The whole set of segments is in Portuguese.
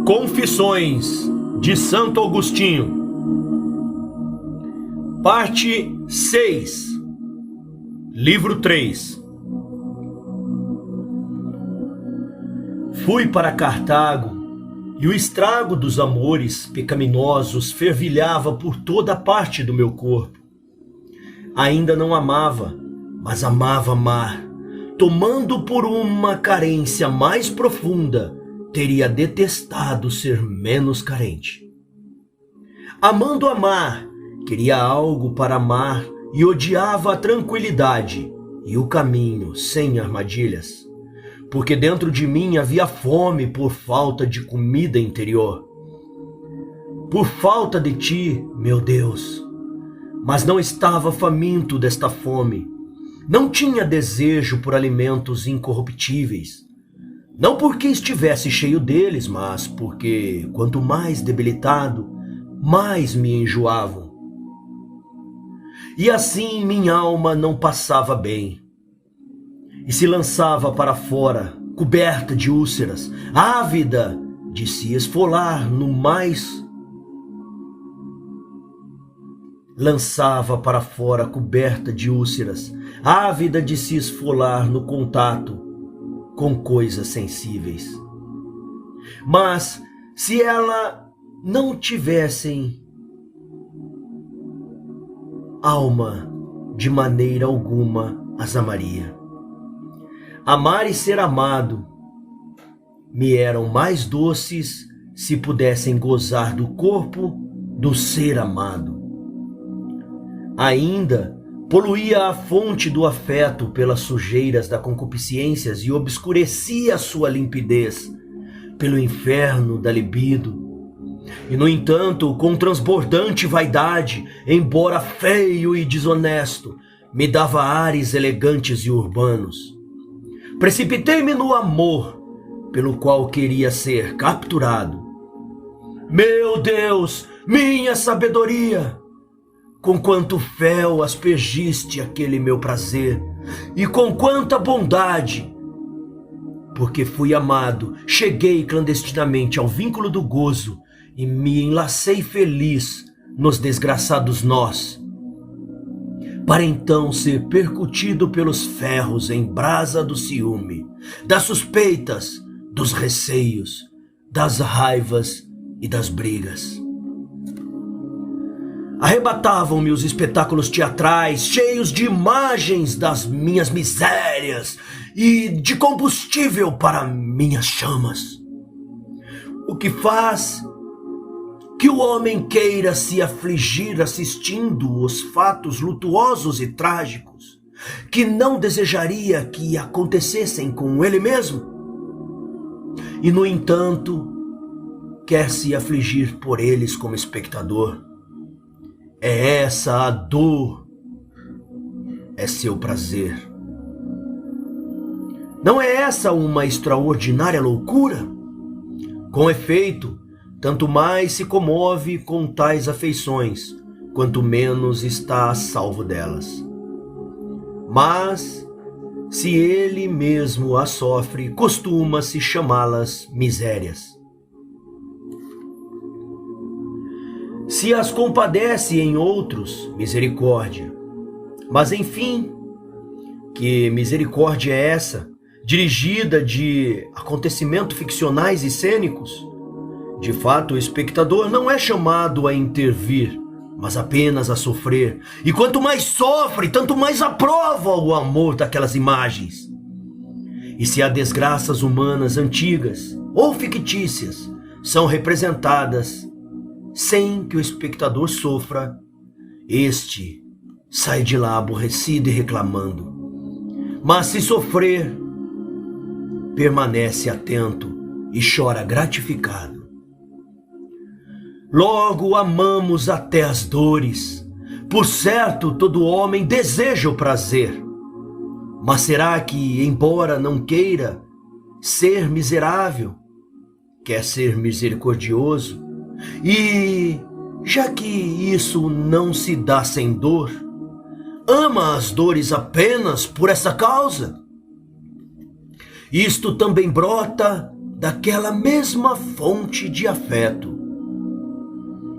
Confissões de Santo Agostinho, parte 6, livro 3. Fui para Cartago, e o estrago dos amores pecaminosos fervilhava por toda a parte do meu corpo. Ainda não amava, mas amava amar. Tomando por uma carência mais profunda, teria detestado ser menos carente. Amando amar, queria algo para amar e odiava a tranquilidade e o caminho sem armadilhas, porque dentro de mim havia fome por falta de comida interior. Por falta de ti, meu Deus, mas não estava faminto desta fome. Não tinha desejo por alimentos incorruptíveis, não porque estivesse cheio deles, mas porque, quanto mais debilitado, mais me enjoavam. E assim minha alma não passava bem, e se lançava para fora, coberta de úlceras, ávida de se esfolar no mais. Lançava para fora coberta de úlceras, ávida de se esfolar no contato com coisas sensíveis. Mas se ela não tivessem alma, de maneira alguma as amaria. Amar e ser amado me eram mais doces se pudessem gozar do corpo do ser amado. Ainda poluía a fonte do afeto pelas sujeiras da concupiscência e obscurecia a sua limpidez pelo inferno da libido. E, no entanto, com transbordante vaidade, embora feio e desonesto, me dava ares elegantes e urbanos. Precipitei-me no amor, pelo qual queria ser capturado. Meu Deus, minha sabedoria! Com quanto fel aspergiste aquele meu prazer, e com quanta bondade! Porque fui amado, cheguei clandestinamente ao vínculo do gozo, e me enlacei feliz nos desgraçados nós, para então ser percutido pelos ferros em brasa do ciúme, das suspeitas, dos receios, das raivas e das brigas. Arrebatavam-me os espetáculos teatrais, cheios de imagens das minhas misérias e de combustível para minhas chamas. O que faz que o homem queira se afligir assistindo os fatos lutuosos e trágicos, que não desejaria que acontecessem com ele mesmo. E, no entanto, quer se afligir por eles como espectador. É essa a dor, é seu prazer. Não é essa uma extraordinária loucura? Com efeito, tanto mais se comove com tais afeições, quanto menos está a salvo delas. Mas, se ele mesmo as sofre, costuma-se chamá-las misérias. Se as compadece em outros, misericórdia. Mas, enfim, que misericórdia é essa, dirigida de acontecimentos ficcionais e cênicos? De fato, o espectador não é chamado a intervir, mas apenas a sofrer. E quanto mais sofre, tanto mais aprova o amor daquelas imagens. E se há desgraças humanas antigas ou fictícias são representadas sem que o espectador sofra, este sai de lá aborrecido e reclamando. Mas se sofrer, permanece atento e chora gratificado. Logo amamos até as dores. Por certo, todo homem deseja o prazer. Mas será que, embora não queira ser miserável, quer ser misericordioso? E, já que isso não se dá sem dor, ama as dores apenas por essa causa? Isto também brota daquela mesma fonte de afeto.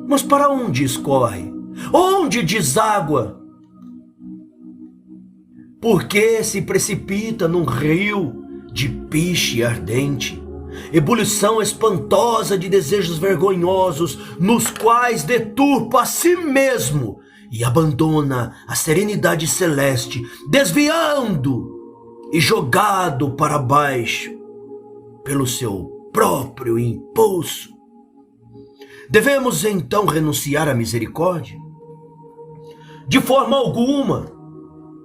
Mas para onde escorre? Onde deságua? Por que se precipita num rio de piche ardente, ebulição espantosa de desejos vergonhosos, nos quais deturpa a si mesmo e abandona a serenidade celeste, desviando e jogado para baixo pelo seu próprio impulso? Devemos então renunciar à misericórdia? De forma alguma.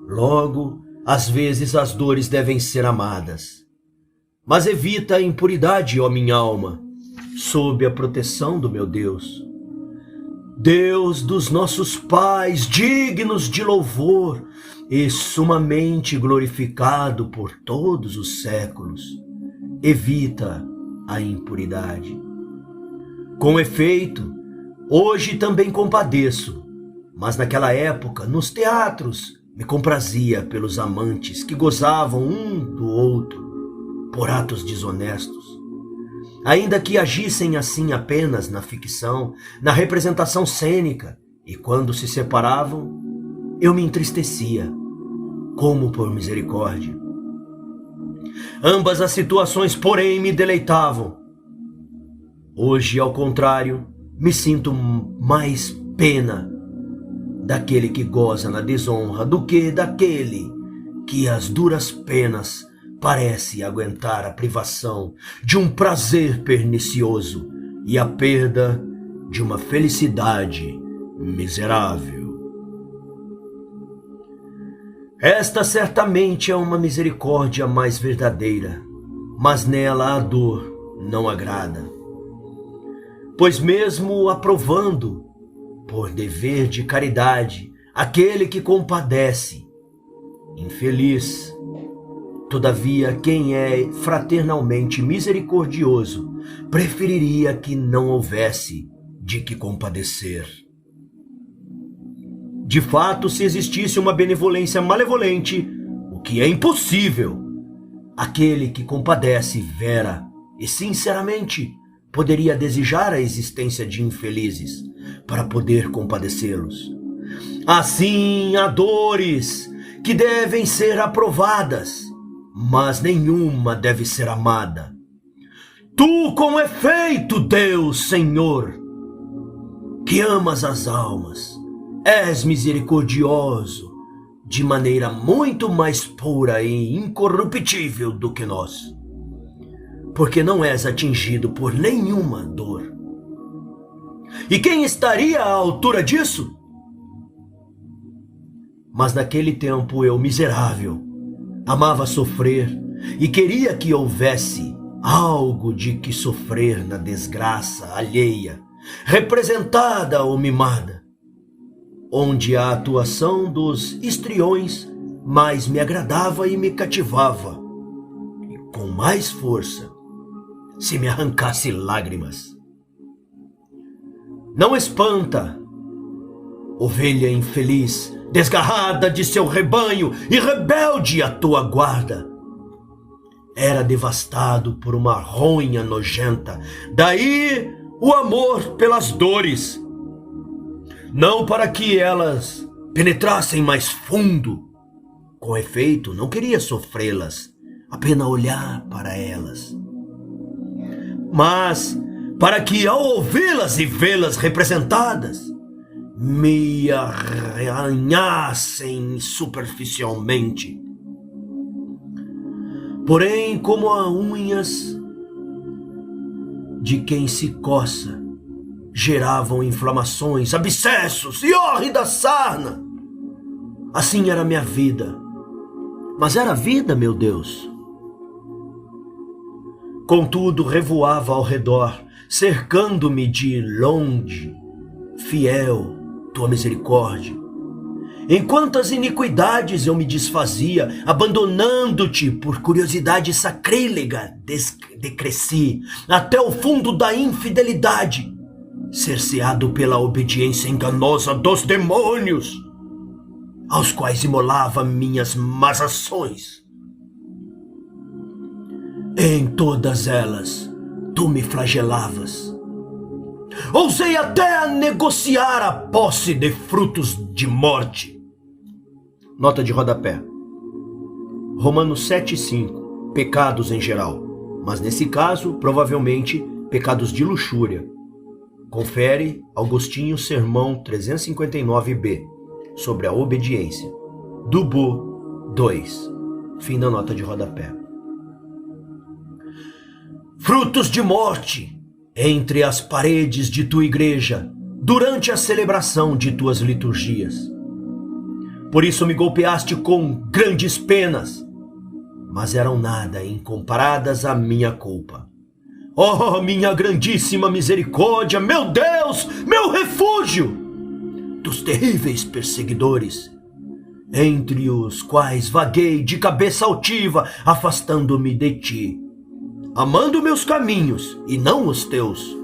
Logo, às vezes as dores devem ser amadas. Mas evita a impuridade, ó minha alma, sob a proteção do meu Deus. Deus dos nossos pais, dignos de louvor e sumamente glorificado por todos os séculos, evita a impuridade. Com efeito, hoje também compadeço, mas naquela época, nos teatros, me comprazia pelos amantes que gozavam um do outro por atos desonestos. Ainda que agissem assim apenas na ficção, na representação cênica, e quando se separavam, eu me entristecia, como por misericórdia. Ambas as situações, porém, me deleitavam. Hoje, ao contrário, me sinto mais pena daquele que goza na desonra do que daquele que às duras penas parece aguentar a privação de um prazer pernicioso e a perda de uma felicidade miserável. Esta certamente é uma misericórdia mais verdadeira, mas nela a dor não agrada. Pois mesmo aprovando, por dever de caridade, aquele que compadece, infeliz, todavia quem é fraternalmente misericordioso preferiria que não houvesse de que compadecer. De fato, se existisse uma benevolência malevolente, o que é impossível, aquele que compadece vera e sinceramente poderia desejar a existência de infelizes para poder compadecê-los. Assim, há dores que devem ser aprovadas, mas nenhuma deve ser amada. Tu, com efeito, Deus, Senhor, que amas as almas, és misericordioso de maneira muito mais pura e incorruptível do que nós, porque não és atingido por nenhuma dor. E quem estaria à altura disso? Mas naquele tempo eu, miserável, amava sofrer e queria que houvesse algo de que sofrer na desgraça alheia, representada ou mimada, onde a atuação dos histriões mais me agradava e me cativava, e com mais força, se me arrancasse lágrimas. Não espanta, ovelha infeliz, desgarrada de seu rebanho e rebelde à tua guarda. Era devastado por uma ronha nojenta, daí o amor pelas dores. Não para que elas penetrassem mais fundo. Com efeito, não queria sofrê-las, apenas olhar para elas. Mas para que, ao ouvi-las e vê-las representadas, me arranhassem superficialmente. Porém, como as unhas de quem se coça, geravam inflamações, abscessos e hórrida sarna. Assim era minha vida. Mas era vida, meu Deus. Contudo, revoava ao redor, cercando-me de longe, fiel tua misericórdia. Em quantas iniquidades eu me desfazia, abandonando-te por curiosidade sacrílega, decresci até o fundo da infidelidade, cerceado pela obediência enganosa dos demônios, aos quais imolava minhas más ações. Em todas elas, tu me flagelavas. Ousei até negociar a posse de frutos de morte. Nota de rodapé. Romanos 7,5. Pecados em geral. Mas nesse caso, provavelmente, pecados de luxúria. Confere Augustinho Sermão 359b, sobre a obediência. Dubo 2. Fim da nota de rodapé. Frutos de morte entre as paredes de tua igreja, durante a celebração de tuas liturgias. Por isso me golpeaste com grandes penas, mas eram nada incomparadas à minha culpa. Oh, minha grandíssima misericórdia, meu Deus, meu refúgio dos terríveis perseguidores, entre os quais vaguei de cabeça altiva, afastando-me de ti, amando meus caminhos e não os teus,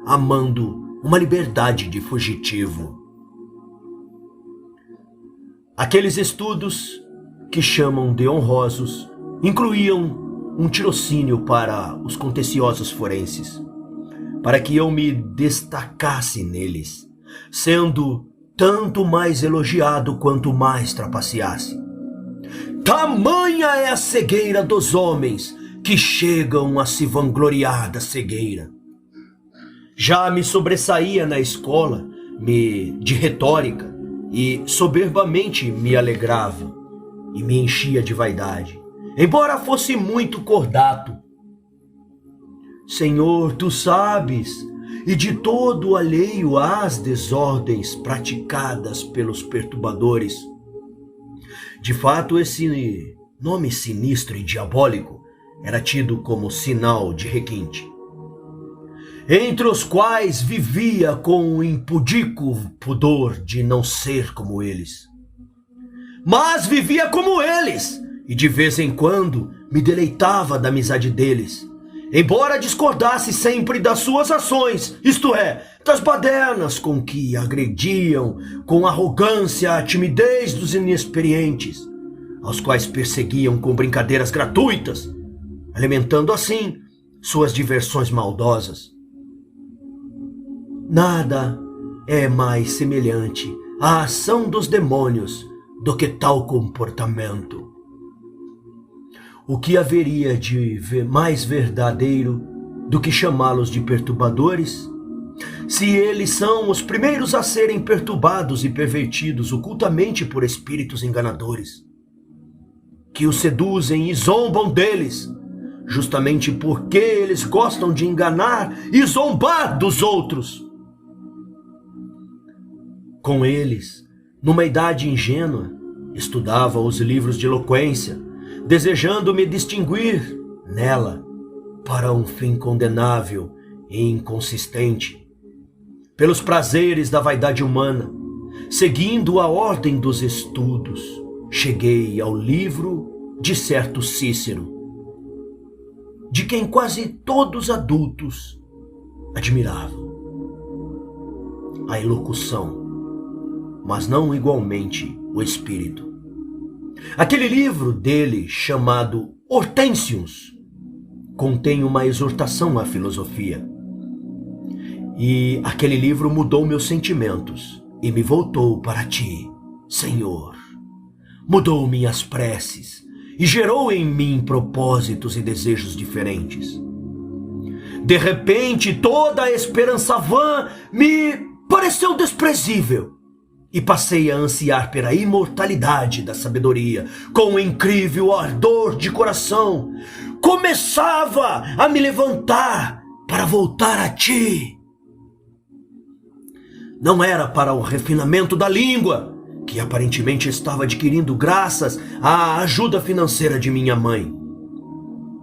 amando uma liberdade de fugitivo. Aqueles estudos que chamam de honrosos incluíam um tirocínio para os contenciosos forenses, para que eu me destacasse neles, sendo tanto mais elogiado quanto mais trapaceasse. Tamanha é a cegueira dos homens que chegam a se vangloriar da cegueira. Já me sobressaía na escola de retórica e soberbamente me alegrava e me enchia de vaidade, embora fosse muito cordato. Senhor, tu sabes, e de todo alheio às desordens praticadas pelos perturbadores. De fato, esse nome sinistro e diabólico era tido como sinal de requinte, entre os quais vivia com o impudico pudor de não ser como eles. Mas vivia como eles, e de vez em quando me deleitava da amizade deles, embora discordasse sempre das suas ações, isto é, das badernas com que agrediam com arrogância a timidez dos inexperientes, aos quais perseguiam com brincadeiras gratuitas, alimentando assim suas diversões maldosas. Nada é mais semelhante à ação dos demônios do que tal comportamento. O que haveria de mais verdadeiro do que chamá-los de perturbadores, se eles são os primeiros a serem perturbados e pervertidos ocultamente por espíritos enganadores, que os seduzem e zombam deles, justamente porque eles gostam de enganar e zombar dos outros. Com eles, numa idade ingênua, estudava os livros de eloquência, desejando me distinguir nela para um fim condenável e inconsistente, pelos prazeres da vaidade humana. Seguindo a ordem dos estudos, cheguei ao livro de certo Cícero, de quem quase todos adultos admiravam a elocução, mas não igualmente o espírito. Aquele livro dele, chamado Hortensius, contém uma exortação à filosofia. E aquele livro mudou meus sentimentos e me voltou para ti, Senhor. Mudou minhas preces e gerou em mim propósitos e desejos diferentes. De repente, toda a esperança vã me pareceu desprezível e passei a ansiar pela imortalidade da sabedoria com um incrível ardor de coração. Começava a me levantar para voltar a ti. Não era para o refinamento da língua, que aparentemente estava adquirindo graças à ajuda financeira de minha mãe,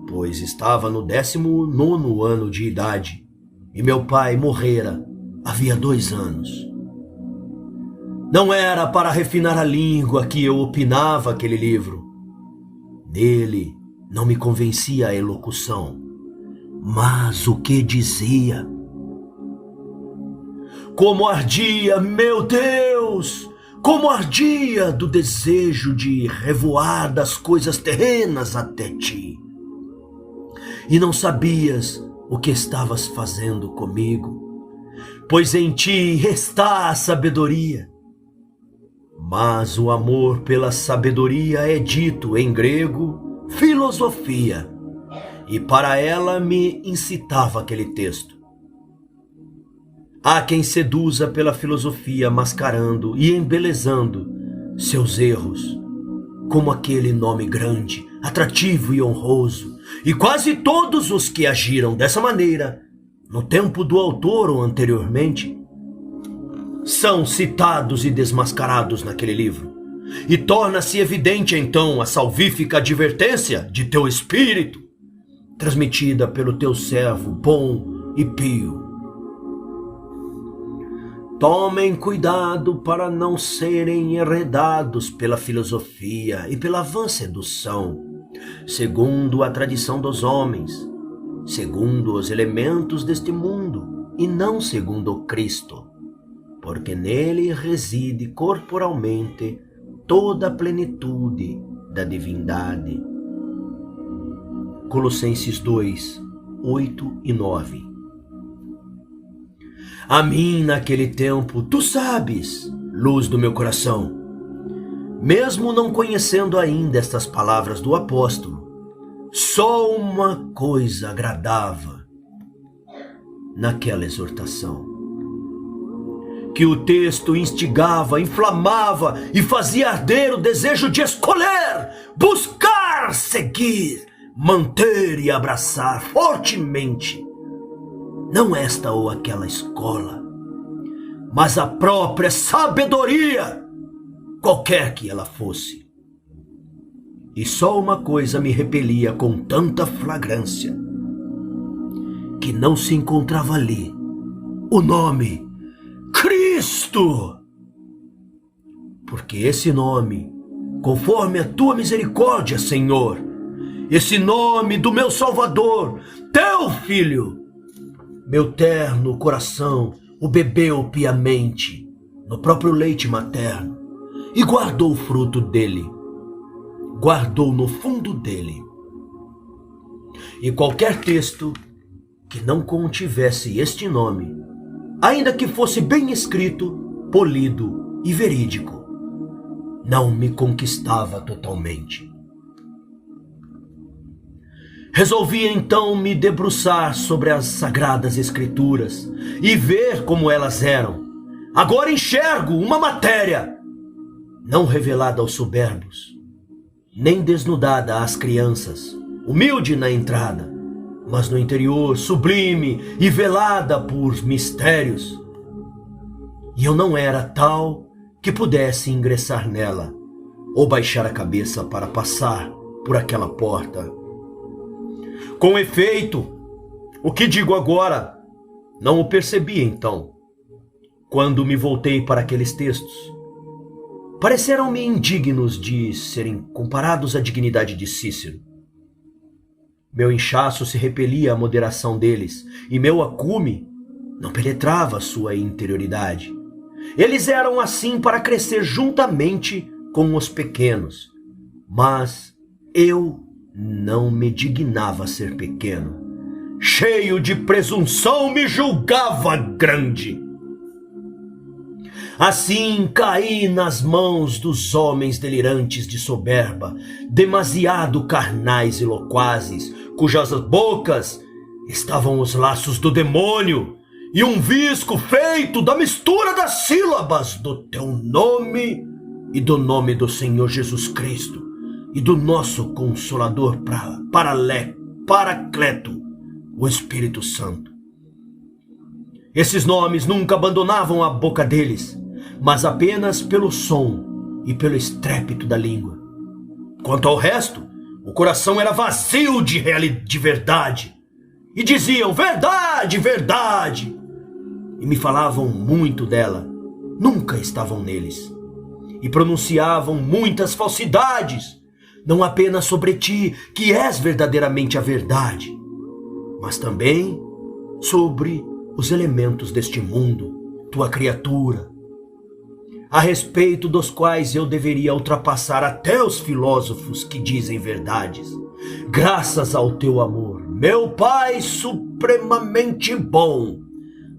pois estava no 19º ano de idade e meu pai morrera havia 2 anos. Não era para refinar a língua que eu opinava aquele livro. Nele não me convencia a elocução, mas o que dizia. Como ardia, meu Deus, como ardia do desejo de revoar das coisas terrenas até ti. e não sabias o que estavas fazendo comigo, pois em ti está a sabedoria. Mas o amor pela sabedoria é dito em grego filosofia, e para ela me incitava aquele texto. Há quem seduza pela filosofia, mascarando e embelezando seus erros, como aquele nome grande, atrativo e honroso, e quase todos os que agiram dessa maneira, no tempo do autor ou anteriormente, são citados e desmascarados naquele livro. E torna-se evidente então a salvífica advertência de teu espírito, transmitida pelo teu servo bom e pio. Tomem cuidado para não serem enredados pela filosofia e pela vã sedução, segundo a tradição dos homens, segundo os elementos deste mundo, e não segundo o Cristo, porque nele reside corporalmente toda a plenitude da divindade. Colossenses 2, 8 e 9. A mim, naquele tempo, tu sabes, luz do meu coração, mesmo não conhecendo ainda estas palavras do apóstolo, só uma coisa agradava naquela exortação, que o texto instigava, inflamava e fazia arder o desejo de escolher, buscar, seguir, manter e abraçar fortemente, não esta ou aquela escola, mas a própria sabedoria, qualquer que ela fosse. E só uma coisa me repelia com tanta flagrância, que não se encontrava ali o nome Cristo, porque esse nome, conforme a tua misericórdia, Senhor, esse nome do meu Salvador, teu Filho, meu terno coração o bebeu piamente no próprio leite materno e guardou o fruto dele, guardou no fundo dele. E qualquer texto que não contivesse este nome, ainda que fosse bem escrito, polido e verídico, não me conquistava totalmente. Resolvi então me debruçar sobre as sagradas escrituras e ver como elas eram. Agora enxergo uma matéria não revelada aos soberbos, nem desnudada às crianças, humilde na entrada, mas no interior sublime e velada por mistérios. E eu não era tal que pudesse ingressar nela, ou baixar a cabeça para passar por aquela porta. Com efeito, o que digo agora, não o percebi então, quando me voltei para aqueles textos. Pareceram-me indignos de serem comparados à dignidade de Cícero. Meu inchaço se repelia à moderação deles, e meu acume não penetrava sua interioridade. Eles eram assim para crescer juntamente com os pequenos, mas eu não me dignava ser pequeno. Cheio de presunção, me julgava grande. Assim caí nas mãos dos homens delirantes de soberba, demasiado carnais e loquazes, cujas bocas estavam os laços do demônio, e um visco feito da mistura das sílabas do teu nome e do nome do Senhor Jesus Cristo, e do nosso Consolador Paracleto, o Espírito Santo. Esses nomes nunca abandonavam a boca deles, mas apenas pelo som e pelo estrépito da língua. Quanto ao resto, o coração era vazio de verdade, e diziam verdade, verdade, e me falavam muito dela, nunca estavam neles, e pronunciavam muitas falsidades, não apenas sobre ti, que és verdadeiramente a verdade, mas também sobre os elementos deste mundo, tua criatura, a respeito dos quais eu deveria ultrapassar até os filósofos que dizem verdades, graças ao teu amor meu Pai supremamente bom,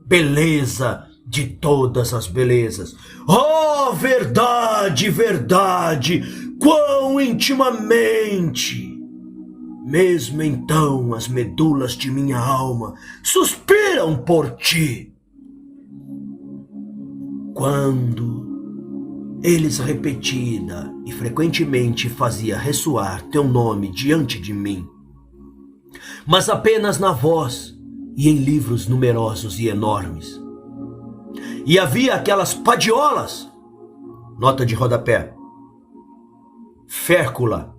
beleza de todas as belezas. Oh, verdade, verdade, quão intimamente! Mesmo então as medulas de minha alma suspiram por ti. Quando eles repetida e frequentemente fazia ressoar teu nome diante de mim, mas apenas na voz e em livros numerosos e enormes. E havia aquelas padiolas, nota de rodapé, fércula,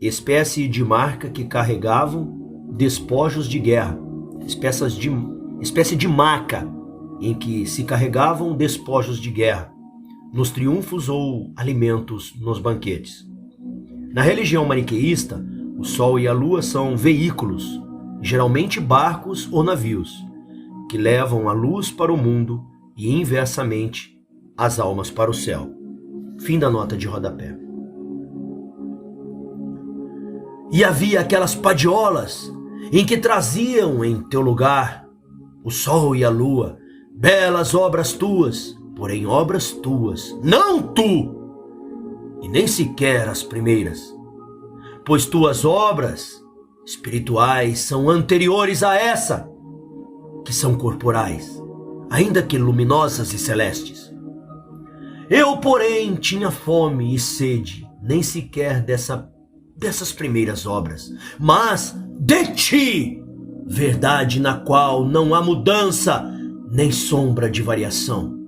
espécie de marca que carregavam despojos de guerra, espécie de maca em que se carregavam despojos de guerra, nos triunfos ou alimentos nos banquetes. Na religião maniqueísta, o sol e a lua são veículos, geralmente barcos ou navios, que levam a luz para o mundo e inversamente as almas para o céu. Fim da nota de rodapé. E havia aquelas padiolas em que traziam em teu lugar o sol e a lua, belas obras tuas, porém obras tuas, não tu, e nem sequer as primeiras, pois tuas obras espirituais são anteriores a essa, que são corporais, ainda que luminosas e celestes. Eu, porém, tinha fome e sede, nem sequer dessas primeiras obras, mas de ti, verdade na qual não há mudança, nem sombra de variação.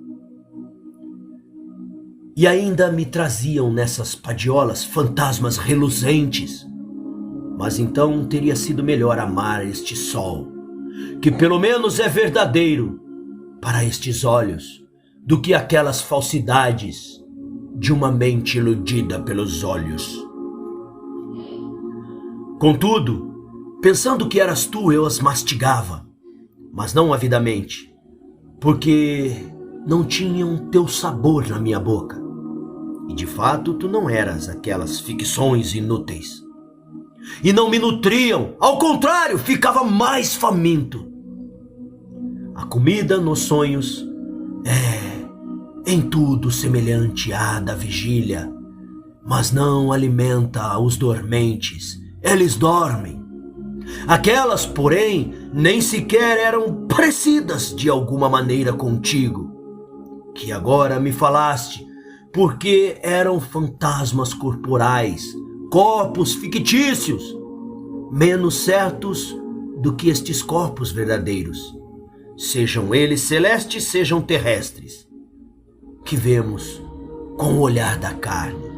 E ainda me traziam nessas padiolas fantasmas reluzentes, mas então teria sido melhor amar este sol, que pelo menos é verdadeiro para estes olhos, do que aquelas falsidades de uma mente iludida pelos olhos. Contudo, pensando que eras tu, eu as mastigava, mas não avidamente, porque não tinham teu sabor na minha boca. E de fato tu não eras aquelas ficções inúteis. E não me nutriam, ao contrário, ficava mais faminto. A comida nos sonhos é em tudo semelhante à da vigília, mas não alimenta os dormentes, eles dormem. Aquelas, porém, nem sequer eram parecidas de alguma maneira contigo, que agora me falaste, porque eram fantasmas corporais, corpos fictícios, menos certos do que estes corpos verdadeiros, sejam eles celestes, sejam terrestres, que vemos com o olhar da carne.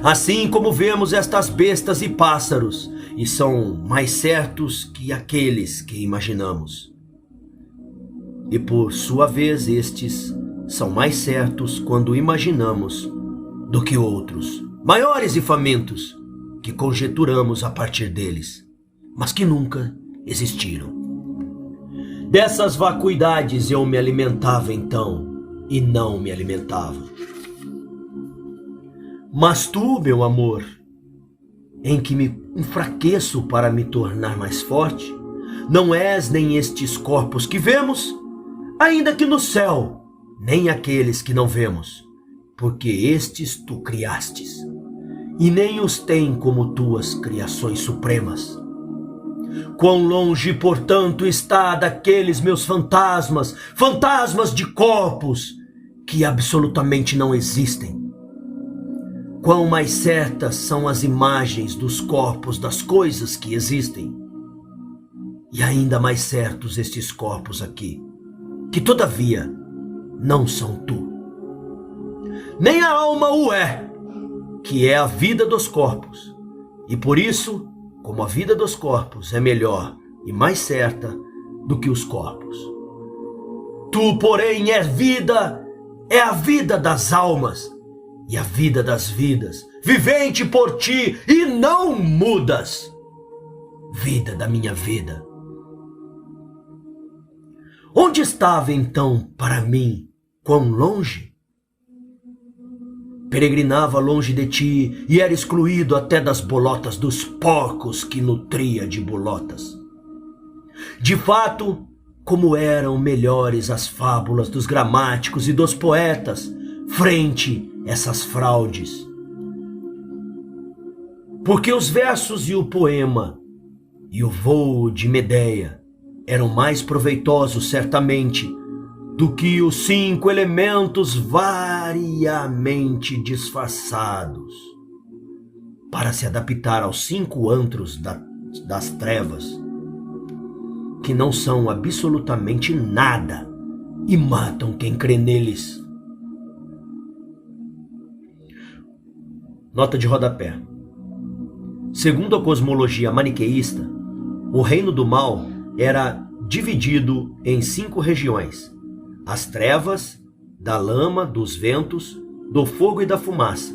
Assim como vemos estas bestas e pássaros, e são mais certos que aqueles que imaginamos. E por sua vez estes são mais certos quando imaginamos do que outros, maiores e famintos, que conjeturamos a partir deles, mas que nunca existiram. Dessas vacuidades eu me alimentava então, e não me alimentava. Mas tu, meu amor, em que me enfraqueço para me tornar mais forte, não és nem estes corpos que vemos, ainda que no céu, nem aqueles que não vemos, porque estes tu criastes, e nem os tem como tuas criações supremas. Quão longe, portanto, está daqueles meus fantasmas, fantasmas de corpos que absolutamente não existem. Quão mais certas são as imagens dos corpos das coisas que existem. E ainda mais certos estes corpos aqui, que todavia não são tu. Nem a alma o é, que é a vida dos corpos. E por isso, como a vida dos corpos é melhor e mais certa do que os corpos. Tu, porém, é vida, é a vida das almas e a vida das vidas, vivente por ti e não mudas. Vida da minha vida. Onde estava então para mim, quão longe? Peregrinava longe de ti e era excluído até das bolotas dos porcos que nutria de bolotas. De fato, como eram melhores as fábulas dos gramáticos e dos poetas frente essas fraudes. Porque os versos e o poema e o voo de Medeia eram mais proveitosos, certamente, do que os 5 elementos variamente disfarçados para se adaptar aos 5 antros das trevas, que não são absolutamente nada e matam quem crê neles. Nota de rodapé. Segundo a cosmologia maniqueísta, o reino do mal era dividido em 5 regiões: as trevas, da lama, dos ventos, do fogo e da fumaça.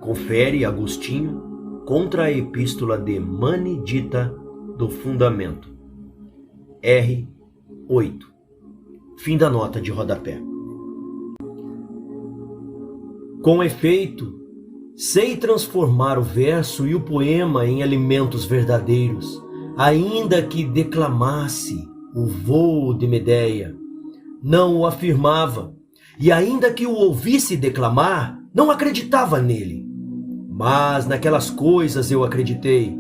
Confere Agostinho contra a epístola de Mani dita do Fundamento. R8. Fim da nota de rodapé. Com efeito, sei transformar o verso e o poema em alimentos verdadeiros, ainda que declamasse o voo de Medeia. Não o afirmava, e ainda que o ouvisse declamar, não acreditava nele. Mas naquelas coisas eu acreditei.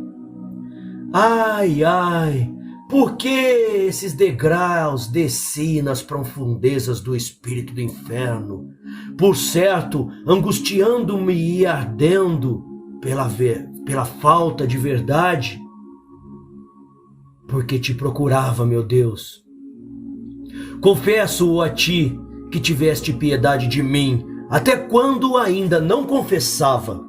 Ai, ai, por que esses degraus desci nas profundezas do espírito do inferno? Por certo, angustiando-me e ardendo pela falta de verdade? Porque te procurava, meu Deus. Confesso a ti que tiveste piedade de mim, até quando ainda não confessava.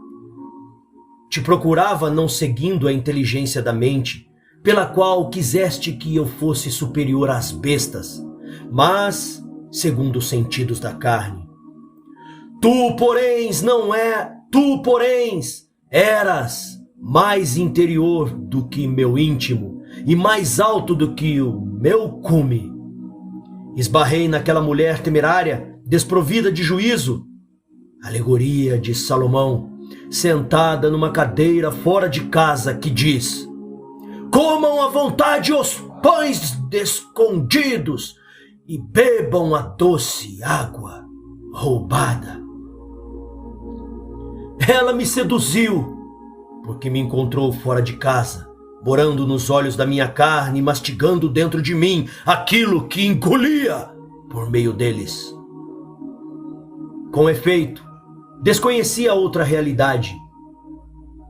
Te procurava não seguindo a inteligência da mente, pela qual quiseste que eu fosse superior às bestas, mas segundo os sentidos da carne. Tu, porém, eras mais interior do que meu íntimo e mais alto do que o meu cume. Esbarrei naquela mulher temerária, desprovida de juízo, alegoria de Salomão, sentada numa cadeira fora de casa, que diz: comam à vontade os pães escondidos e bebam a doce água roubada. Ela me seduziu, porque me encontrou fora de casa, morando nos olhos da minha carne, mastigando dentro de mim aquilo que engolia por meio deles. Com efeito, desconhecia outra realidade,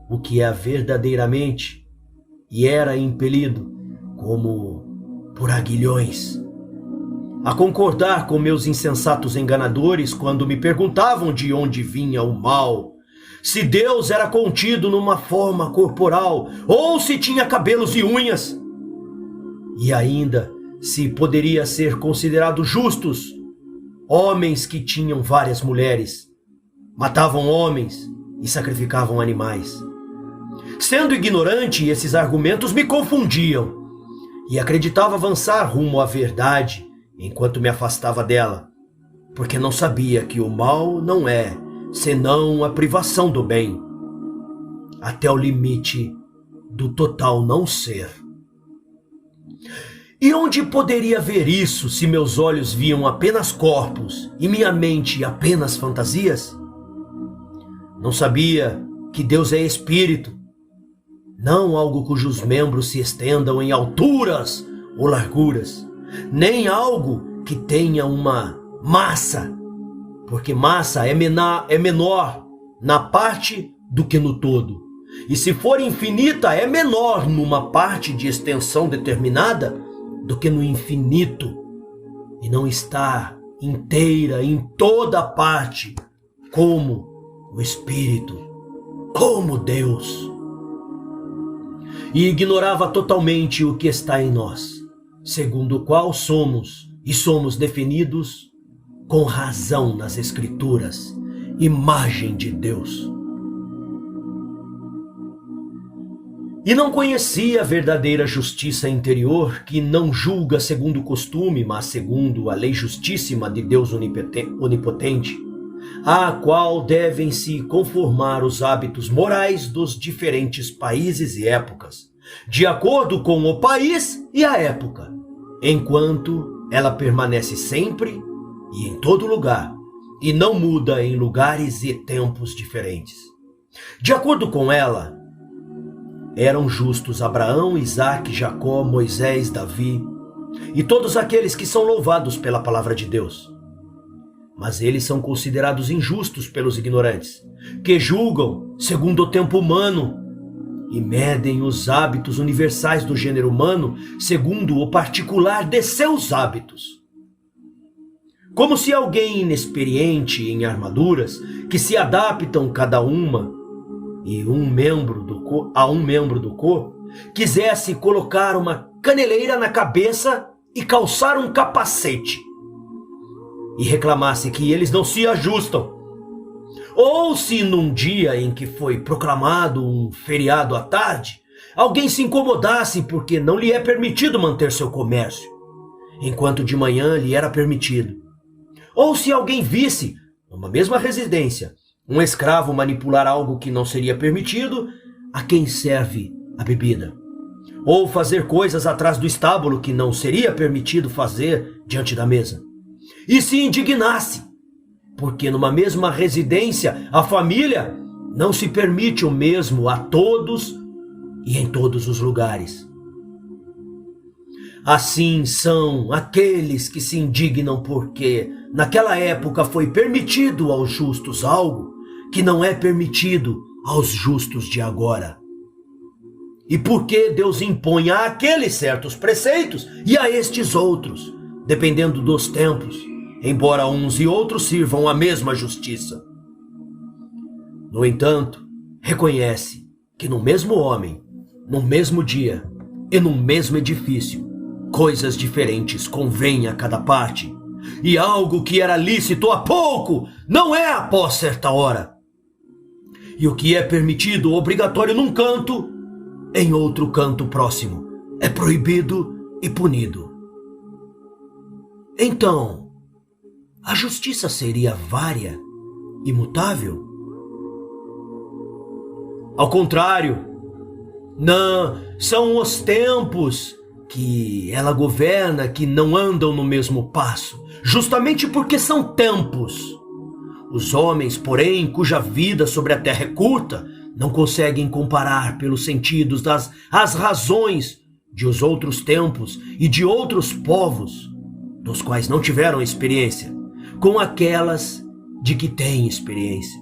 o que é verdadeiramente, e era impelido, como por aguilhões, a concordar com meus insensatos enganadores quando me perguntavam de onde vinha o mal, se Deus era contido numa forma corporal ou se tinha cabelos e unhas, e ainda se poderia ser considerado justos homens que tinham várias mulheres, matavam homens e sacrificavam animais. Sendo ignorante, esses argumentos me confundiam e acreditava avançar rumo à verdade enquanto me afastava dela, porque não sabia que o mal não é senão a privação do bem, até o limite do total não ser. E onde poderia ver isso se meus olhos viam apenas corpos e minha mente apenas fantasias? Não sabia que Deus é espírito, não algo cujos membros se estendam em alturas ou larguras, nem algo que tenha uma massa, porque massa é menor na parte do que no todo. E se for infinita, é menor numa parte de extensão determinada do que no infinito. E não está inteira em toda parte, como o Espírito, como Deus. E ignorava totalmente o que está em nós, segundo o qual somos, e somos definidos com razão nas Escrituras, imagem de Deus. E não conhecia a verdadeira justiça interior, que não julga segundo o costume, mas segundo a lei justíssima de Deus onipotente, à qual devem se conformar os hábitos morais dos diferentes países e épocas, de acordo com o país e a época, enquanto ela permanece sempre e em todo lugar, e não muda em lugares e tempos diferentes. De acordo com ela, eram justos Abraão, Isaque, Jacó, Moisés, Davi e todos aqueles que são louvados pela palavra de Deus. Mas eles são considerados injustos pelos ignorantes, que julgam segundo o tempo humano e medem os hábitos universais do gênero humano segundo o particular de seus hábitos. Como se alguém inexperiente em armaduras, que se adaptam cada uma e a um membro do corpo, quisesse colocar uma caneleira na cabeça e calçar um capacete, e reclamasse que eles não se ajustam. Ou se num dia em que foi proclamado um feriado à tarde, alguém se incomodasse porque não lhe é permitido manter seu comércio, enquanto de manhã lhe era permitido. Ou se alguém visse, numa mesma residência, um escravo manipular algo que não seria permitido a quem serve a bebida, ou fazer coisas atrás do estábulo que não seria permitido fazer diante da mesa, e se indignasse, porque numa mesma residência a família não se permite o mesmo a todos e em todos os lugares. Assim são aqueles que se indignam porque naquela época foi permitido aos justos algo que não é permitido aos justos de agora. E porque Deus impõe a aqueles certos preceitos e a estes outros, dependendo dos tempos, embora uns e outros sirvam a mesma justiça. No entanto, reconhece que no mesmo homem, no mesmo dia e no mesmo edifício, coisas diferentes convêm a cada parte, e algo que era lícito há pouco não é após certa hora. E o que é permitido obrigatório num canto, em outro canto próximo, é proibido e punido. Então, a justiça seria vária, imutável? Ao contrário, não, são os tempos que ela governa que não andam no mesmo passo, justamente porque são tempos. Os homens, porém, cuja vida sobre a terra é curta, não conseguem comparar pelos sentidos as razões de os outros tempos e de outros povos, dos quais não tiveram experiência, com aquelas de que têm experiência.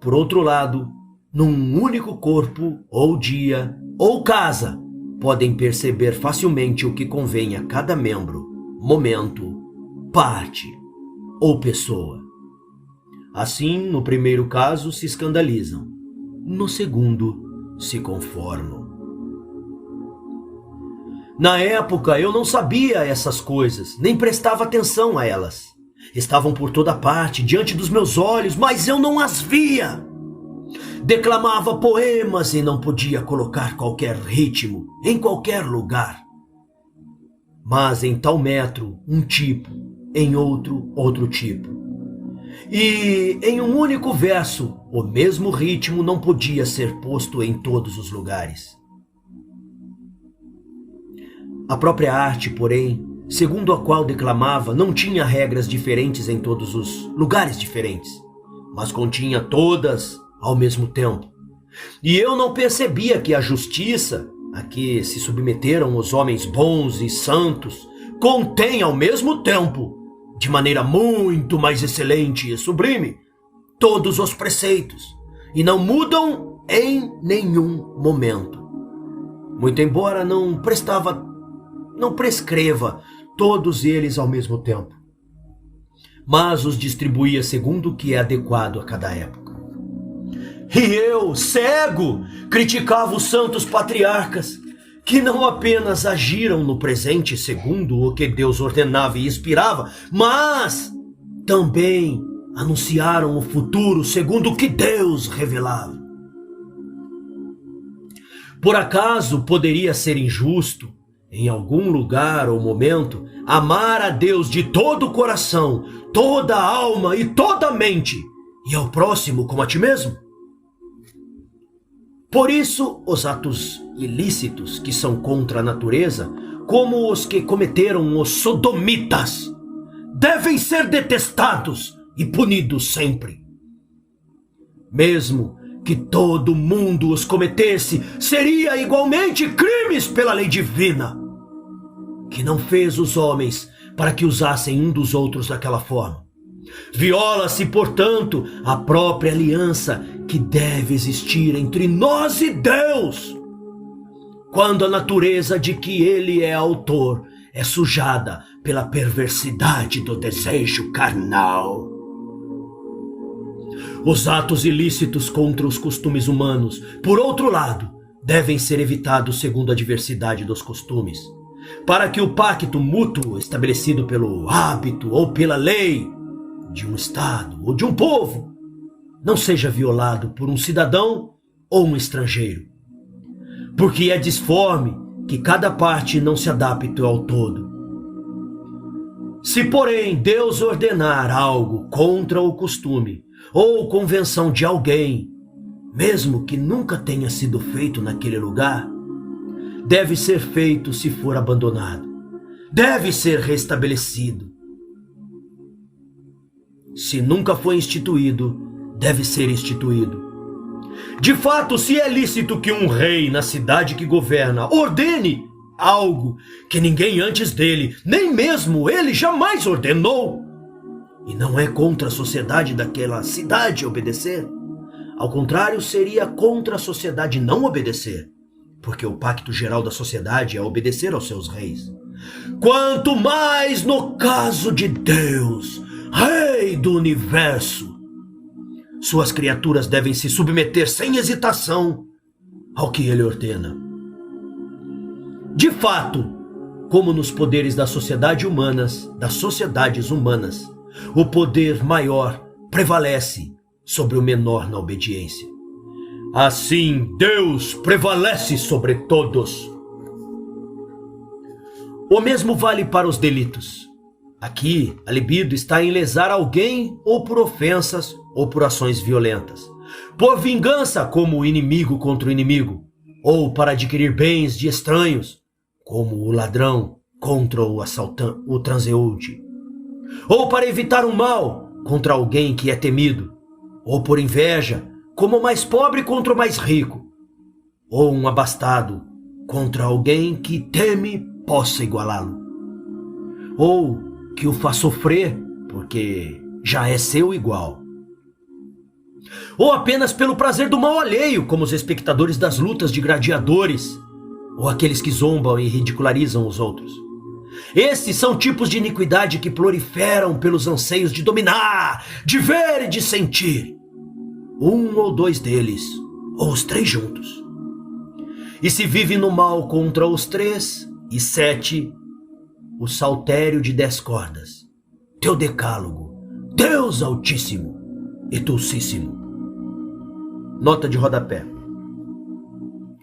Por outro lado, num único corpo, ou dia, ou casa, podem perceber facilmente o que convém a cada membro, momento, parte ou pessoa. Assim, no primeiro caso, se escandalizam. No segundo, se conformam. Na época, eu não sabia essas coisas, nem prestava atenção a elas. Estavam por toda parte, diante dos meus olhos, mas eu não as via. Declamava poemas e não podia colocar qualquer ritmo em qualquer lugar. Mas em tal metro, um tipo, em outro, outro tipo. E em um único verso, o mesmo ritmo não podia ser posto em todos os lugares. A própria arte, porém, segundo a qual declamava, não tinha regras diferentes em todos os lugares diferentes, mas continha todas ao mesmo tempo. E eu não percebia que a justiça, a que se submeteram os homens bons e santos, contém ao mesmo tempo, de maneira muito mais excelente e sublime, todos os preceitos, e não mudam em nenhum momento. Muito embora não prescreva todos eles ao mesmo tempo, mas os distribuía segundo o que é adequado a cada época. E eu, cego, criticava os santos patriarcas, que não apenas agiram no presente segundo o que Deus ordenava e inspirava, mas também anunciaram o futuro segundo o que Deus revelava. Por acaso poderia ser injusto em algum lugar ou momento, amar a Deus de todo o coração, toda a alma e toda a mente, e ao próximo como a ti mesmo? Por isso, os atos ilícitos que são contra a natureza, como os que cometeram os sodomitas, devem ser detestados e punidos sempre. Mesmo que todo mundo os cometesse, seria igualmente crimes pela lei divina, que não fez os homens para que usassem um dos outros daquela forma. Viola-se, portanto, a própria aliança que deve existir entre nós e Deus, quando a natureza de que ele é autor é sujada pela perversidade do desejo carnal. Os atos ilícitos contra os costumes humanos, por outro lado, devem ser evitados segundo a diversidade dos costumes, para que o pacto mútuo estabelecido pelo hábito ou pela lei de um estado ou de um povo não seja violado por um cidadão ou um estrangeiro, porque é disforme que cada parte não se adapte ao todo. Se, porém, Deus ordenar algo contra o costume ou convenção de alguém, mesmo que nunca tenha sido feito naquele lugar, deve ser feito se for abandonado, deve ser restabelecido. Se nunca foi instituído, deve ser instituído. De fato, se é lícito que um rei na cidade que governa ordene algo que ninguém antes dele, nem mesmo ele jamais ordenou, e não é contra a sociedade daquela cidade obedecer, ao contrário, seria contra a sociedade não obedecer, porque o pacto geral da sociedade é obedecer aos seus reis. Quanto mais no caso de Deus, Rei do universo, suas criaturas devem se submeter sem hesitação ao que ele ordena. De fato, como nos poderes das sociedades humanas, o poder maior prevalece sobre o menor na obediência. Assim, Deus prevalece sobre todos. O mesmo vale para os delitos. Aqui, a libido está em lesar alguém ou por ofensas ou por ações violentas, por vingança como inimigo contra o inimigo, ou para adquirir bens de estranhos, como o ladrão contra o transeunte, ou para evitar um mal contra alguém que é temido, ou por inveja, como o mais pobre contra o mais rico, ou um abastado contra alguém que teme possa igualá-lo, ou que o faz sofrer porque já é seu igual, ou apenas pelo prazer do mal alheio, como os espectadores das lutas de gladiadores, ou aqueles que zombam e ridicularizam os outros. Estes são tipos de iniquidade que proliferam pelos anseios de dominar, de ver e de sentir. Um ou dois deles, ou os três juntos. E se vive no mal contra os 3 e 7, o saltério de 10 cordas, teu decálogo, Deus Altíssimo e Dulcíssimo. Nota de rodapé.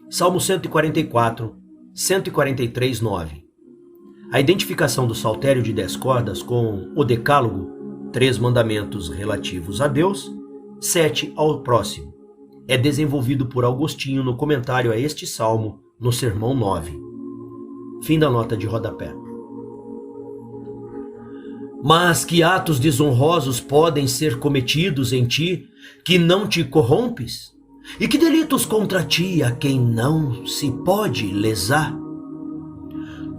Salmo 144, 143, 9. A identificação do saltério de 10 cordas com o decálogo, 3 mandamentos relativos a Deus, 7 ao próximo, é desenvolvido por Agostinho no comentário a este salmo, no Sermão 9. Fim da nota de rodapé. Mas que atos desonrosos podem ser cometidos em ti, que não te corrompes? E que delitos contra ti a quem não se pode lesar?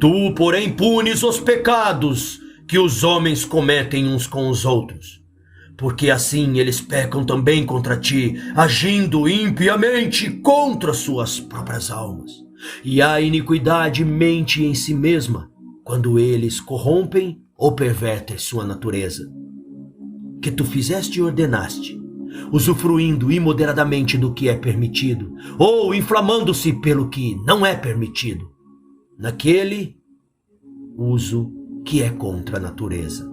Tu, porém, punes os pecados que os homens cometem uns com os outros, porque assim eles pecam também contra ti, agindo impiamente contra suas próprias almas. E a iniquidade mente em si mesma, quando eles corrompem ou pervertem sua natureza, que tu fizeste e ordenaste, usufruindo imoderadamente do que é permitido, ou inflamando-se pelo que não é permitido, naquele uso que é contra a natureza.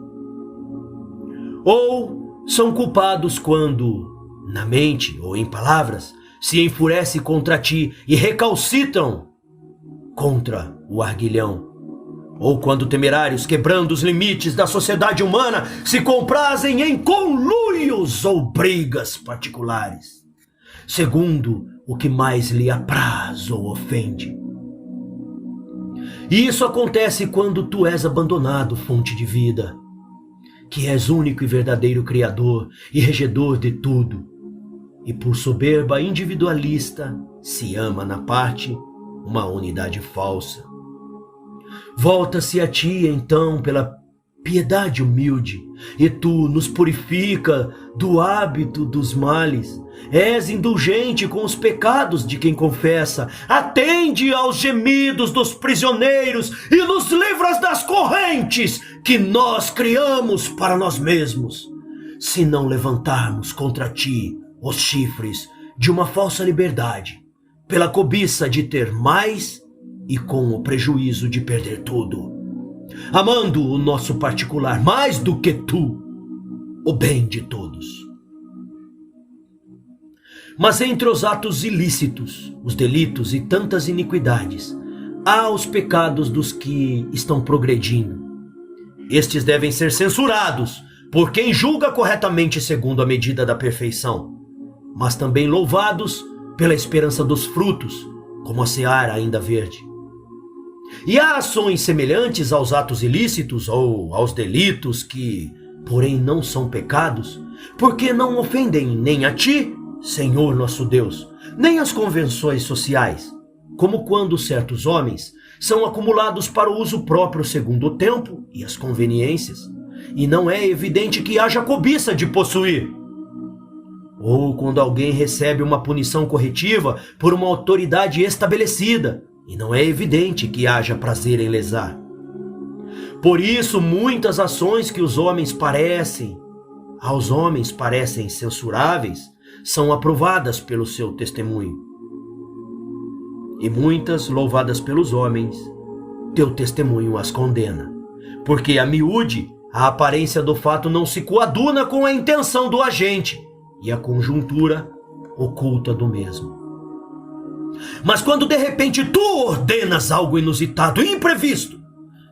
Ou são culpados quando, na mente ou em palavras, se enfurece contra ti e recalcitram contra o arguilhão. Ou quando temerários, quebrando os limites da sociedade humana, se comprazem em conluios ou brigas particulares, segundo o que mais lhe apraz ou ofende. E isso acontece quando tu és abandonado, fonte de vida, que és único e verdadeiro Criador e regedor de tudo, e por soberba individualista se ama na parte uma unidade falsa. Volta-se a ti, então, pela piedade humilde, e tu nos purifica do hábito dos males. És indulgente com os pecados de quem confessa, atende aos gemidos dos prisioneiros e nos livras das correntes que nós criamos para nós mesmos, se não levantarmos contra ti os chifres de uma falsa liberdade, pela cobiça de ter mais e com o prejuízo de perder tudo, amando o nosso particular mais do que tu, o bem de todos. Mas entre os atos ilícitos, os delitos e tantas iniquidades, há os pecados dos que estão progredindo. Estes devem ser censurados por quem julga corretamente segundo a medida da perfeição, mas também louvados pela esperança dos frutos, como a seara ainda verde. E há ações semelhantes aos atos ilícitos ou aos delitos que, porém, não são pecados, porque não ofendem nem a ti, Senhor nosso Deus, nem as convenções sociais, como quando certos homens são acumulados para o uso próprio segundo o tempo e as conveniências, e não é evidente que haja cobiça de possuir. Ou quando alguém recebe uma punição corretiva por uma autoridade estabelecida, e não é evidente que haja prazer em lesar. Por isso, muitas ações que aos homens parecem censuráveis, são aprovadas pelo seu testemunho. E muitas, louvadas pelos homens, teu testemunho as condena, porque a miúde, a aparência do fato não se coaduna com a intenção do agente e a conjuntura oculta do mesmo. Mas quando de repente tu ordenas algo inusitado e imprevisto,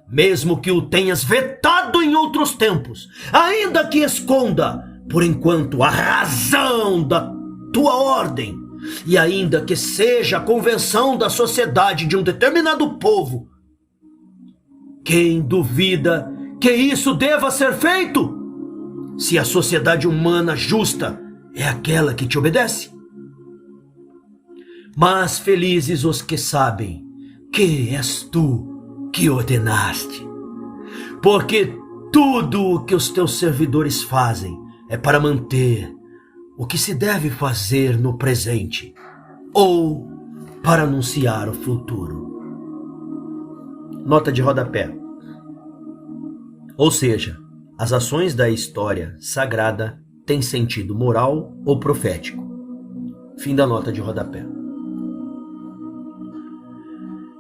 mesmo que o tenhas vetado em outros tempos, ainda que esconda, por enquanto, a razão da tua ordem, e ainda que seja a convenção da sociedade de um determinado povo, quem duvida que isso deva ser feito, se a sociedade humana justa é aquela que te obedece? Mas felizes os que sabem que és tu que ordenaste, porque tudo o que os teus servidores fazem é para manter o que se deve fazer no presente ou para anunciar o futuro. Nota de rodapé. Ou seja, as ações da história sagrada têm sentido moral ou profético. Fim da nota de rodapé.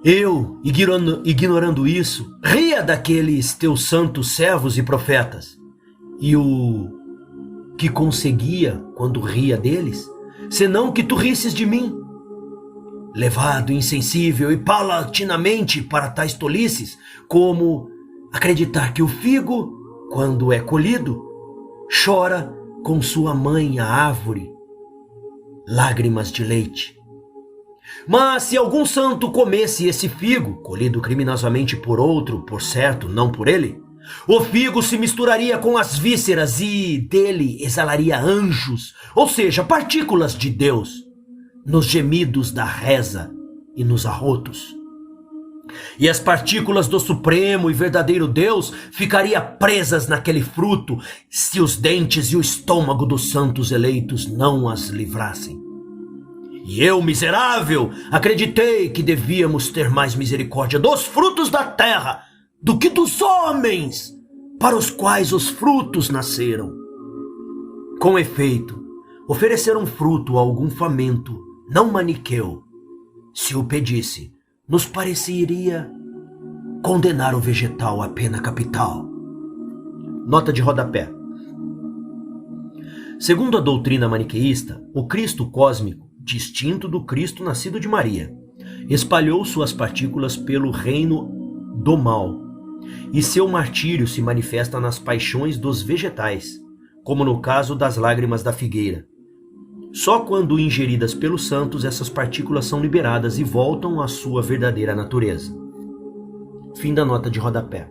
Eu, ignorando isso, ria daqueles teus santos servos e profetas. E o que conseguia quando ria deles, senão que tu risses de mim? Levado insensível e paulatinamente para tais tolices, como acreditar que o figo, quando é colhido, chora com sua mãe a árvore, lágrimas de leite. Mas se algum santo comesse esse figo, colhido criminosamente por outro, por certo, não por ele, o figo se misturaria com as vísceras e dele exalaria anjos, ou seja, partículas de Deus, nos gemidos da reza e nos arrotos. E as partículas do supremo e verdadeiro Deus ficariam presas naquele fruto se os dentes e o estômago dos santos eleitos não as livrassem. E eu, miserável, acreditei que devíamos ter mais misericórdia dos frutos da terra do que dos homens, para os quais os frutos nasceram. Com efeito, oferecer um fruto a algum faminto, não maniqueu, se o pedisse, nos pareceria condenar o vegetal à pena capital. Nota de rodapé. Segundo a doutrina maniqueísta, o Cristo cósmico, distinto do Cristo nascido de Maria, espalhou suas partículas pelo reino do mal, e seu martírio se manifesta nas paixões dos vegetais, como no caso das lágrimas da figueira. Só quando ingeridas pelos santos, essas partículas são liberadas e voltam à sua verdadeira natureza. Fim da nota de rodapé.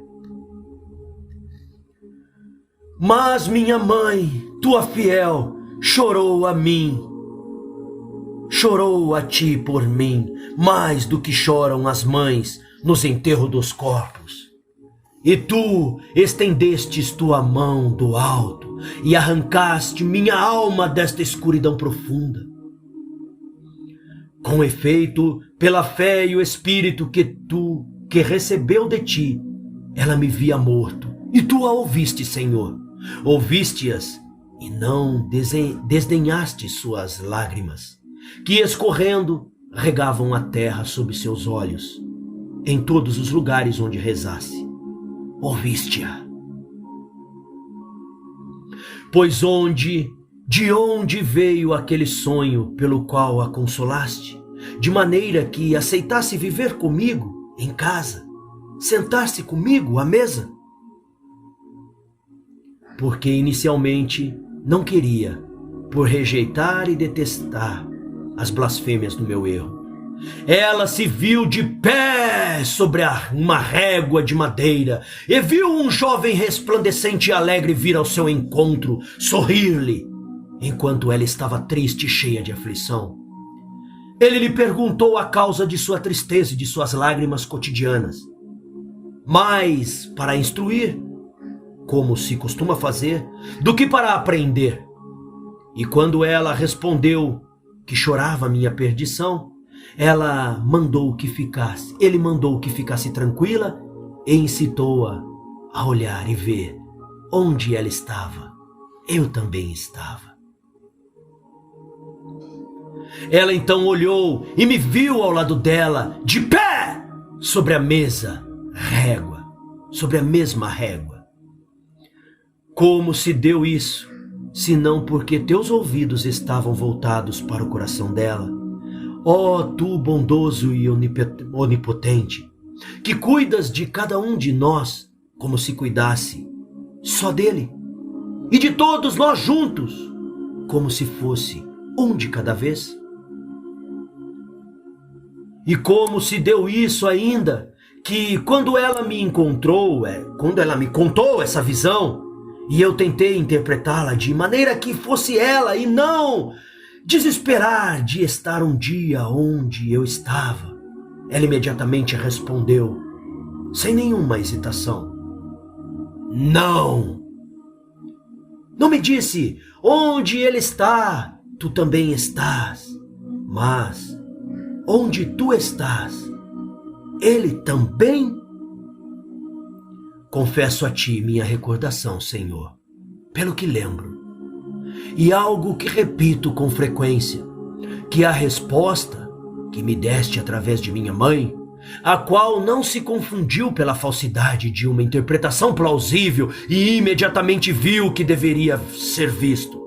Mas minha mãe, tua fiel, chorou a mim. Chorou a ti por mim, mais do que choram as mães nos enterros dos corpos. E tu estendestes tua mão do alto e arrancaste minha alma desta escuridão profunda. Com efeito, pela fé e o espírito que recebeu de ti, ela me via morto, e tu a ouviste, Senhor. Ouviste-as e não desdenhaste suas lágrimas, que escorrendo regavam a terra sob seus olhos, em todos os lugares onde rezasse. Ouviste-a. Pois de onde veio aquele sonho pelo qual a consolaste, de maneira que aceitasse viver comigo em casa, sentar-se comigo à mesa? Porque inicialmente não queria, por rejeitar e detestar as blasfêmias do meu erro. Ela se viu de pé sobre uma régua de madeira e viu um jovem resplandecente e alegre vir ao seu encontro, sorrir-lhe, enquanto ela estava triste e cheia de aflição. Ele lhe perguntou a causa de sua tristeza e de suas lágrimas cotidianas, mais para instruir, como se costuma fazer, do que para aprender. E quando ela respondeu que chorava minha perdição, ele mandou que ficasse tranquila e incitou-a a olhar e ver onde ela estava. Eu também estava. Ela então olhou e me viu ao lado dela, de pé, sobre a mesma régua. Como se deu isso, senão porque teus ouvidos estavam voltados para o coração dela? Ó tu bondoso e onipotente, que cuidas de cada um de nós como se cuidasse só dele, e de todos nós juntos, como se fosse um de cada vez? E como se deu isso ainda, que quando ela me contou essa visão, e eu tentei interpretá-la de maneira que fosse ela e não desesperar de estar um dia onde eu estava, ela imediatamente respondeu, sem nenhuma hesitação: não! Não me disse, onde ele está, tu também estás, mas onde tu estás, ele também? Confesso a ti minha recordação, Senhor, pelo que lembro, e algo que repito com frequência, que a resposta que me deste através de minha mãe, a qual não se confundiu pela falsidade de uma interpretação plausível e imediatamente viu o que deveria ser visto,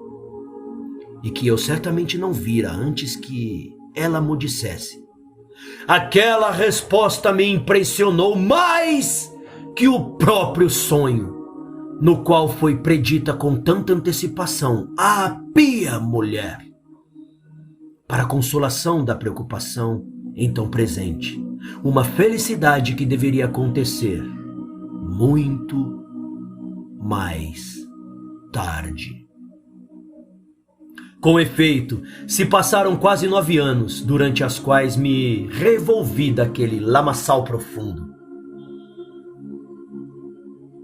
e que eu certamente não vira antes que ela me dissesse. Aquela resposta me impressionou mais que o próprio sonho, no qual foi predita com tanta antecipação a pia mulher, para a consolação da preocupação então presente, uma felicidade que deveria acontecer muito mais tarde. Com efeito, se passaram quase 9 anos, durante as quais me revolvi daquele lamaçal profundo.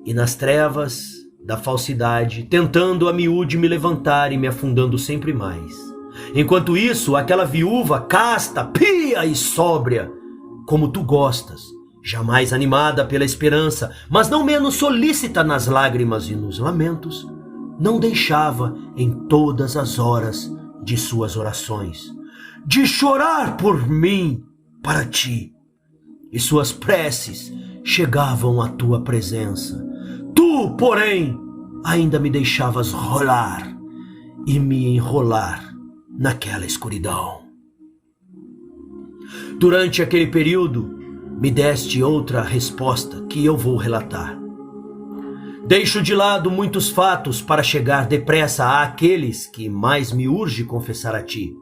E nas trevas da falsidade, tentando a miúde me levantar e me afundando sempre mais. Enquanto isso, aquela viúva casta, pia e sóbria, como tu gostas, jamais animada pela esperança, mas não menos solícita nas lágrimas e nos lamentos, não deixava em todas as horas de suas orações de chorar por mim para ti, e suas preces chegavam à tua presença. Tu, porém, ainda me deixavas rolar e me enrolar naquela escuridão. Durante aquele período, me deste outra resposta que eu vou relatar. Deixo de lado muitos fatos para chegar depressa àqueles que mais me urge confessar a ti,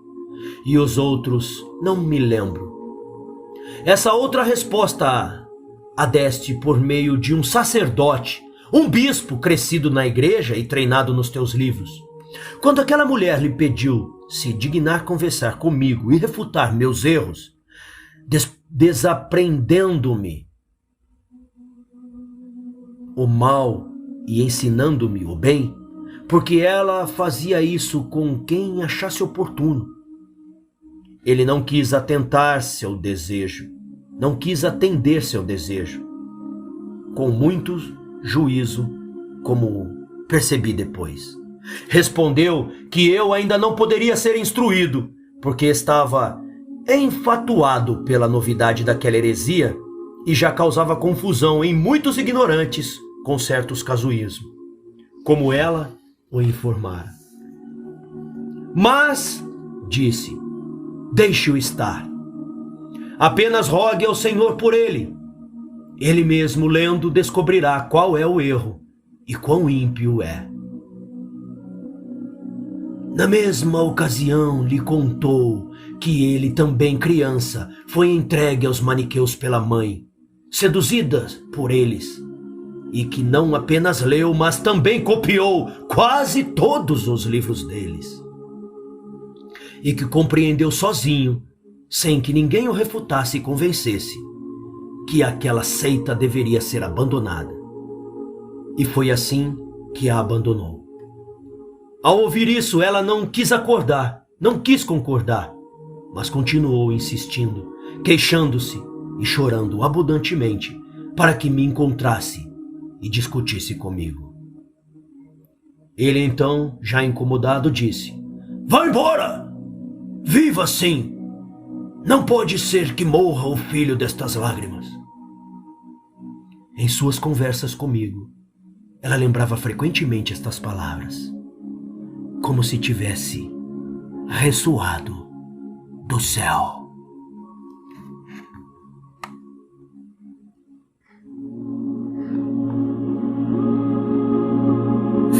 e os outros não me lembro. Essa outra resposta a deste por meio de um sacerdote, um bispo crescido na igreja e treinado nos teus livros. Quando aquela mulher lhe pediu se dignar conversar comigo e refutar meus erros, desaprendendo-me o mal e ensinando-me o bem, porque ela fazia isso com quem achasse oportuno. Ele não quis atender seu desejo, com muito juízo, como percebi depois. Respondeu que eu ainda não poderia ser instruído, porque estava enfatuado pela novidade daquela heresia e já causava confusão em muitos ignorantes com certos casuísmos, como ela o informara. Mas, disse, deixe-o estar. Apenas rogue ao Senhor por ele. Ele mesmo, lendo, descobrirá qual é o erro e quão ímpio é. Na mesma ocasião lhe contou que ele, também criança, foi entregue aos maniqueus pela mãe, seduzida por eles, e que não apenas leu, mas também copiou quase todos os livros deles, e que compreendeu sozinho, sem que ninguém o refutasse e convencesse, que aquela seita deveria ser abandonada. E foi assim que a abandonou. Ao ouvir isso, ela não quis concordar, mas continuou insistindo, queixando-se e chorando abundantemente para que me encontrasse e discutisse comigo. Ele então, já incomodado, disse: vá embora! Viva assim! Não pode ser que morra o filho destas lágrimas. Em suas conversas comigo, ela lembrava frequentemente estas palavras, como se tivesse ressoado do céu.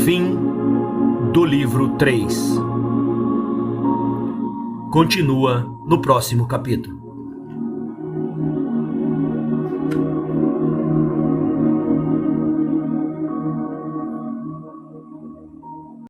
Fim do livro 3. Continua no próximo capítulo.